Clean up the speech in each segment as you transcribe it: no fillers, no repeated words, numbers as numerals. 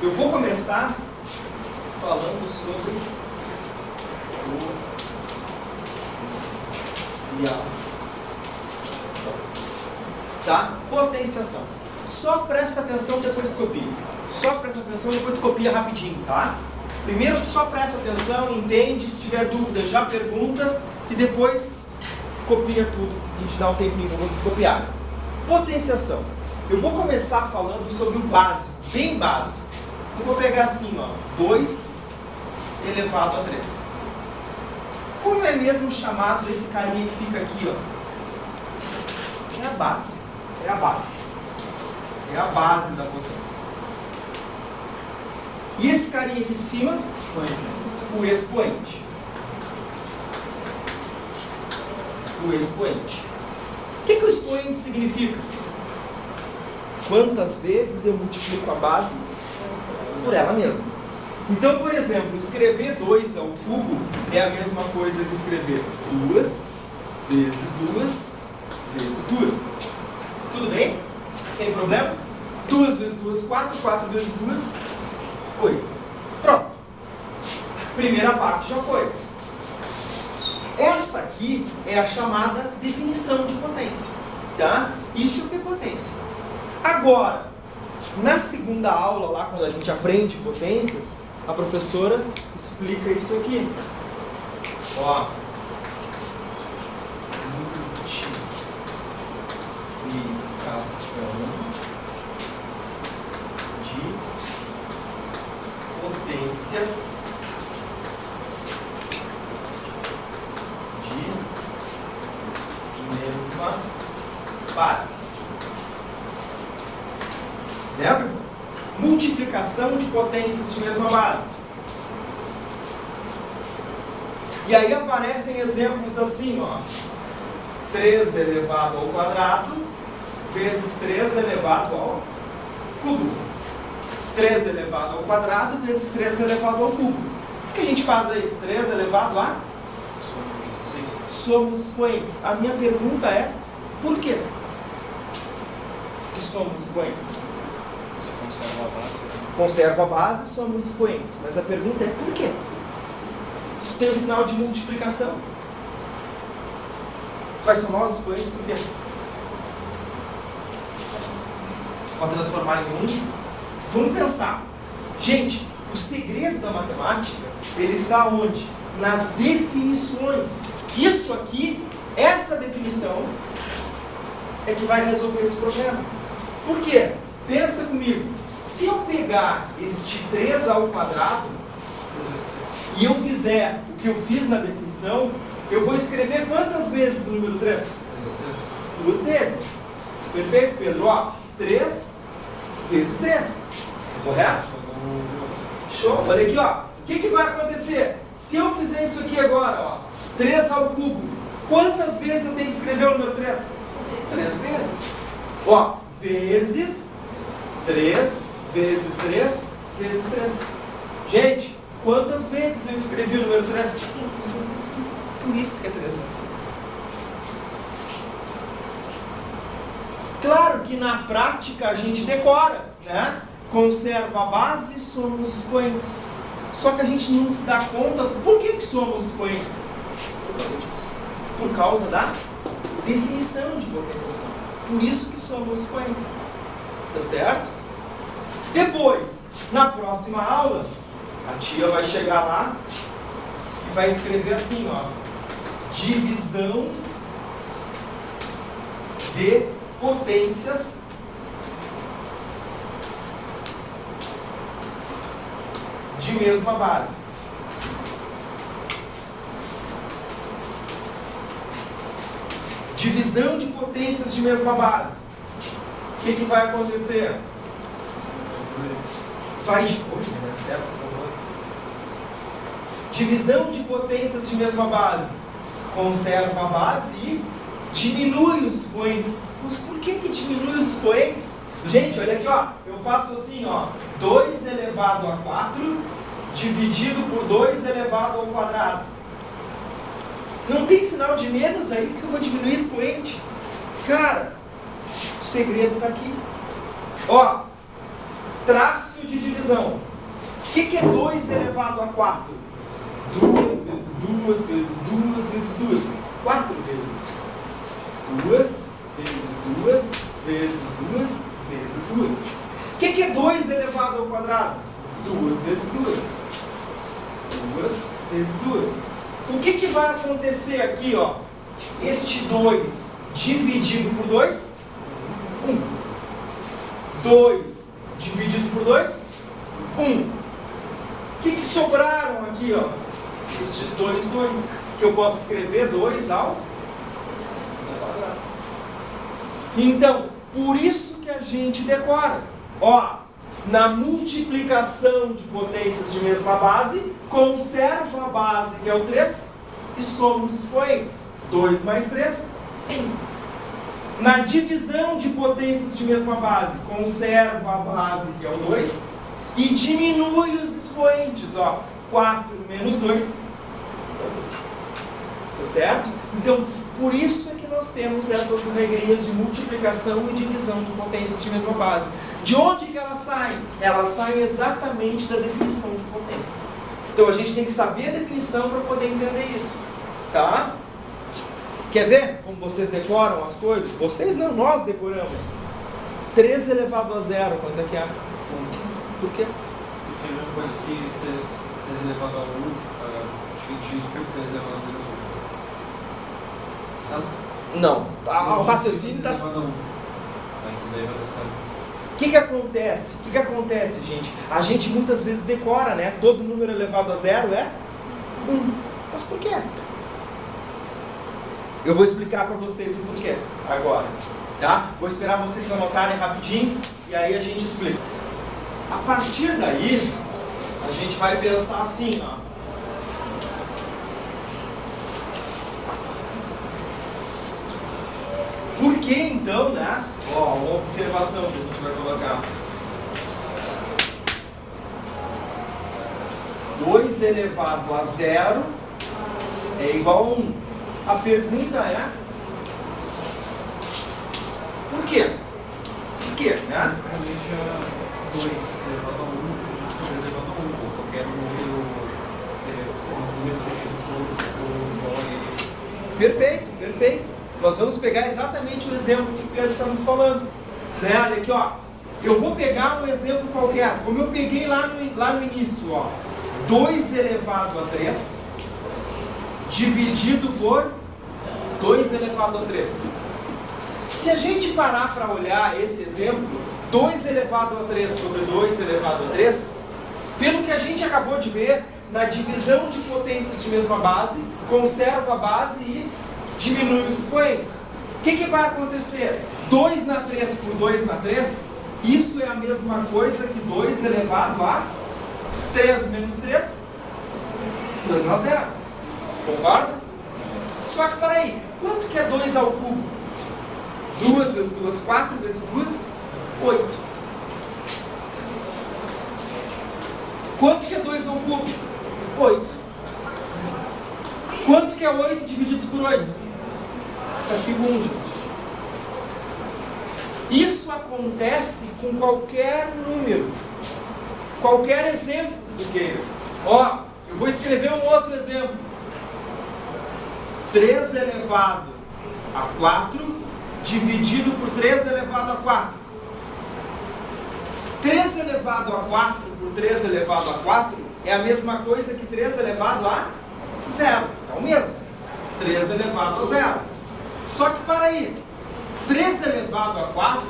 Eu vou começar falando sobre potenciação. Tá? Potenciação. Só presta atenção, depois copia. Só presta atenção, depois tu copia rapidinho, tá? Primeiro tu só presta atenção, entende, se tiver dúvida já pergunta e depois copia tudo. A gente dá um tempinho para vocês copiarem. Potenciação. Eu vou começar falando sobre o básico, bem básico. Eu vou pegar assim, ó, 2 elevado a 3. Como é mesmo chamado esse carinha que fica aqui, ó? É a base. É a base. É a base da potência. E esse carinha aqui de cima? O expoente. O expoente. O que o expoente significa? Quantas vezes eu multiplico a base por ela mesma. Então, por exemplo, escrever 2 ao cubo é a mesma coisa que escrever 2 vezes 2 vezes 2. Tudo bem? Sem problema? 2 vezes 2, 4. 4 vezes 2, 8. Pronto. Primeira parte já foi. Essa aqui é a chamada definição de potência. Tá? Isso que é potência. Agora, na segunda aula, lá quando a gente aprende potências, a professora explica isso aqui. Ó. Multiplicação de potências de mesma base. Lembra? Multiplicação de potências de mesma base. E aí aparecem exemplos assim, ó. 3 elevado ao quadrado vezes 3 elevado ao cubo. 3 elevado ao quadrado vezes 3 elevado ao cubo. O que a gente faz aí? 3 elevado a? Somos expoentes. A minha pergunta é, por quê que somos expoentes? Conserva a base. Conserva a base, somos expoentes. Mas a pergunta é por quê? Isso tem um sinal de multiplicação. Vai somar os expoentes por quê? Para transformar em 1. Vamos pensar. Gente, o segredo da matemática, ele está onde? Nas definições. Isso aqui, essa definição, é que vai resolver esse problema. Por quê? Pensa comigo. Se eu pegar este 3 ao quadrado e eu fizer o que eu fiz na definição, eu vou escrever quantas vezes o número 3? 2 vezes. Perfeito, Pedro? Ó, 3 vezes 3. Correto? Show. Olha aqui, ó. O que vai acontecer? Se eu fizer isso aqui agora, ó, 3 ao cubo, quantas vezes eu tenho que escrever o número 3? 3 vezes. Ó, vezes 3 vezes 3 vezes 3. Gente, quantas vezes eu escrevi o número 3? Por isso que é 3 vezes 5. Claro que na prática a gente decora, né? Conserva a base, somos expoentes. Só que a gente não se dá conta por que somos expoentes. Por causa disso. Por causa da definição de potenciação. Por isso que somos expoentes. Tá certo? Depois, na próxima aula, a tia vai chegar lá e vai escrever assim, ó. Divisão de potências de mesma base. Divisão de potências de mesma base. O que vai acontecer? Vai de certo? Divisão de potências de mesma base. Conserva a base e diminui os expoentes. Mas por que diminui os expoentes? Gente, olha aqui, ó. Eu faço assim, ó. 2 elevado a 4 dividido por 2 elevado ao quadrado. Não tem sinal de menos aí que eu vou diminuir expoente. Cara, o segredo está aqui. Ó, traço de divisão. divisão. O que é 2 elevado a 4? 2 vezes 2 vezes 2 vezes 2. 4 vezes. 2 vezes 2 vezes 2 vezes 2. O que é 2 elevado ao quadrado? 2 vezes 2. 2 vezes 2. O que vai acontecer aqui, ó? Este 2 dividido por 2? 1. 2 dividido por 2? 1. O que sobraram aqui, ó? Estes 2. Que eu posso escrever 2 ao quadrado. Então, por isso que a gente decora. Ó, na multiplicação de potências de mesma base, conserva a base, que é o 3, e soma os expoentes. 2 mais 3, 5. Na divisão de potências de mesma base, conserva a base, que é o 2, e diminui os expoentes. Ó, 4 menos 2, é 2. Tá certo? Então, por isso é que nós temos essas regrinhas de multiplicação e divisão de potências de mesma base. De onde que elas saem? Elas saem exatamente da definição de potências. Então, a gente tem que saber a definição para poder entender isso. Tá? Quer ver como vocês decoram as coisas? Vocês não, nós decoramos. 3 elevado a 0, quanto é que é? Por quê? Porque é a mesma coisa que 3 elevado a 1, dividir por 3 elevado a menos 1. Sabe? Não. O raciocínio está... O que acontece? O que acontece, gente? A gente muitas vezes decora, né? Todo número elevado a 0 é 1. Mas por quê? Eu vou explicar para vocês o porquê agora, tá? Vou esperar vocês anotarem rapidinho e aí a gente explica. A partir daí, a gente vai pensar assim, ó. Por que então, né? Ó, uma observação que a gente vai colocar. 2 elevado a 0 é igual a 1. A pergunta é: por quê? Por quê, né? Veja 2 elevado a 1, 3 elevado a 1, ou qualquer número igual a ele. Perfeito, perfeito. Nós vamos pegar exatamente o exemplo que o Pedro está nos falando. Né? Olha aqui, ó. Eu vou pegar um exemplo qualquer, como eu peguei lá no início, ó. 2 elevado a 3 dividido por 2 elevado a 3. Se a gente parar para olhar esse exemplo, 2 elevado a 3 sobre 2 elevado a 3, pelo que a gente acabou de ver, na divisão de potências de mesma base, conserva a base e diminui os expoentes. O que vai acontecer? 2 na 3 por 2 na 3, isso é a mesma coisa que 2 elevado a 3 menos 3, 2 na 0. Concorda? Só que, peraí, quanto que é 2 ao cubo? 2 vezes 2, 4 vezes 2, 8. Quanto que é 2 ao cubo? 8. Quanto que é 8 divididos por 8? Está aqui o 1, gente. Isso acontece com qualquer número. Qualquer exemplo do que. Ó, eu vou escrever um outro exemplo. 3 elevado a 4 dividido por 3 elevado a 4. 3 elevado a 4 por 3 elevado a 4 é a mesma coisa que 3 elevado a 0. É o mesmo. 3 elevado a 0. Só que para aí, 3 elevado a 4,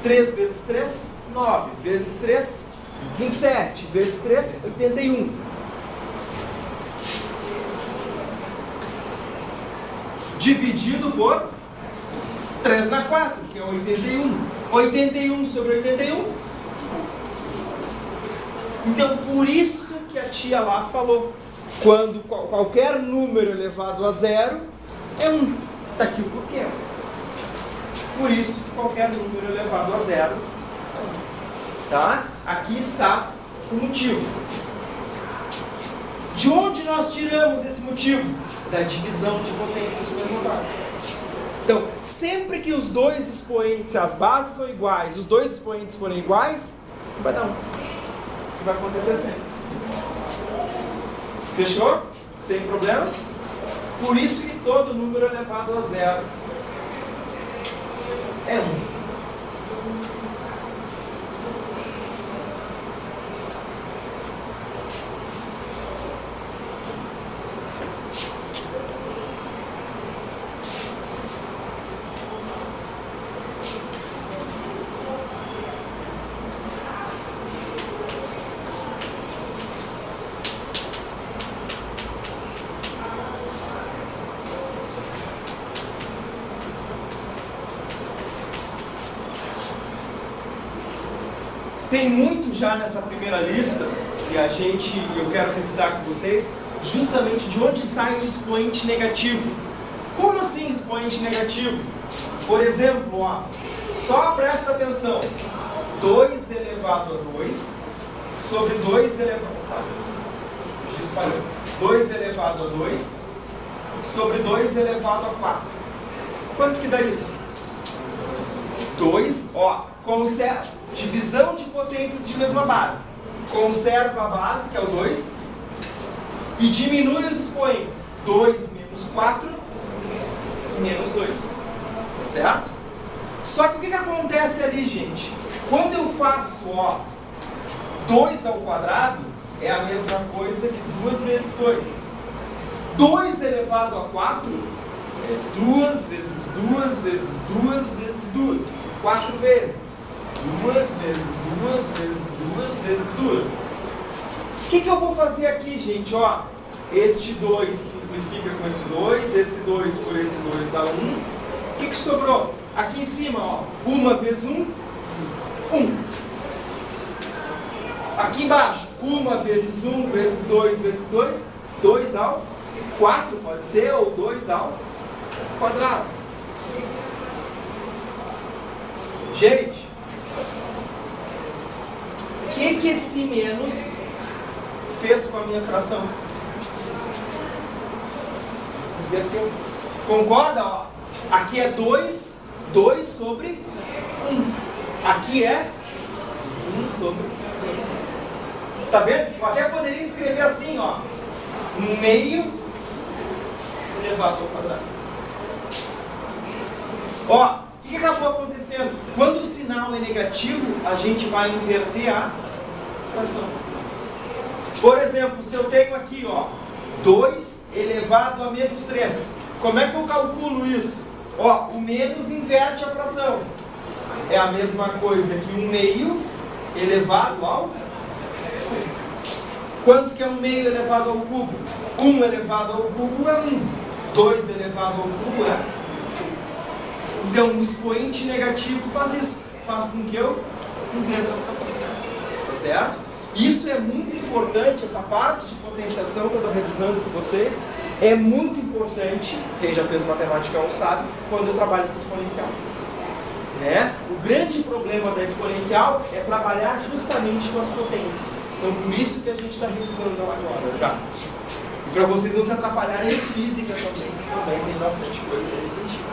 3 vezes 3, 9. Vezes 3, 27. Vezes 3, 81. Dividido por 3 na 4, que é 81. 81 sobre 81. Então, por isso que a tia lá falou, quando qualquer número elevado a 0 é 1. Está aqui o porquê. Por isso que qualquer número elevado a 0 é 1. Tá? Aqui está o motivo. De onde nós tiramos esse motivo? Da divisão de potências de mesma base. Então, sempre que os dois expoentes, se as bases são iguais, os dois expoentes forem iguais, vai dar 1. Isso vai acontecer sempre. Fechou? Sem problema? Por isso que todo número elevado a zero é 1. Tem muito já nessa primeira lista e eu quero revisar com vocês justamente de onde sai o expoente negativo. Como assim expoente negativo? Por exemplo, ó, só presta atenção. 2 elevado a 2 sobre 2 elevado a 2 elevado a 2 sobre 2 elevado a 4. Quanto que dá isso? 2, ó, conserva. Divisão de potências de mesma base. Conserva a base, que é o 2, e diminui os expoentes. 2 menos 4, menos 2. Tá certo? Só que o que acontece ali, gente? Quando eu faço, ó, 2 ao quadrado, é a mesma coisa que 2 vezes 2. 2 elevado a 4 é 2 vezes 2 vezes 2 vezes 2. 4 vezes. 2 vezes 2 vezes 2 vezes 2. O que eu vou fazer aqui, gente? Ó, este 2 simplifica com esse 2 por esse 2 dá 1. O que sobrou? Aqui em cima, ó, 1 vezes 1, 1. Aqui embaixo, 1 vezes 1 vezes 2 vezes 2, 2 ao 4 pode ser, ou 2 ao quadrado. Gente, o que esse menos fez com a minha fração? Inverteu. Concorda? Ó? Aqui é 2 sobre 1. Aqui é 1 sobre 1. Tá vendo? Eu até poderia escrever assim, ó. 1 meio elevado ao quadrado. Ó, o que acabou acontecendo? Quando o sinal é negativo, a gente vai inverter a fração. Por exemplo, se eu tenho aqui, ó, 2 elevado a menos 3. Como é que eu calculo isso? Ó, o menos inverte a fração. É a mesma coisa que 1 meio elevado ao... Quanto que é 1 meio elevado ao cubo? 1 elevado ao cubo é 1. 2 elevado ao cubo é... Então, o expoente negativo faz isso. Faz com que eu inverta a fração. Tá certo? Isso é muito importante, essa parte de potenciação que eu estou revisando com vocês, é muito importante, quem já fez matemática 1 sabe, quando eu trabalho com exponencial. Né? O grande problema da exponencial é trabalhar justamente com as potências. Então, por isso que a gente está revisando ela agora, já. E para vocês não se atrapalharem em física também tem bastante coisa nesse sentido.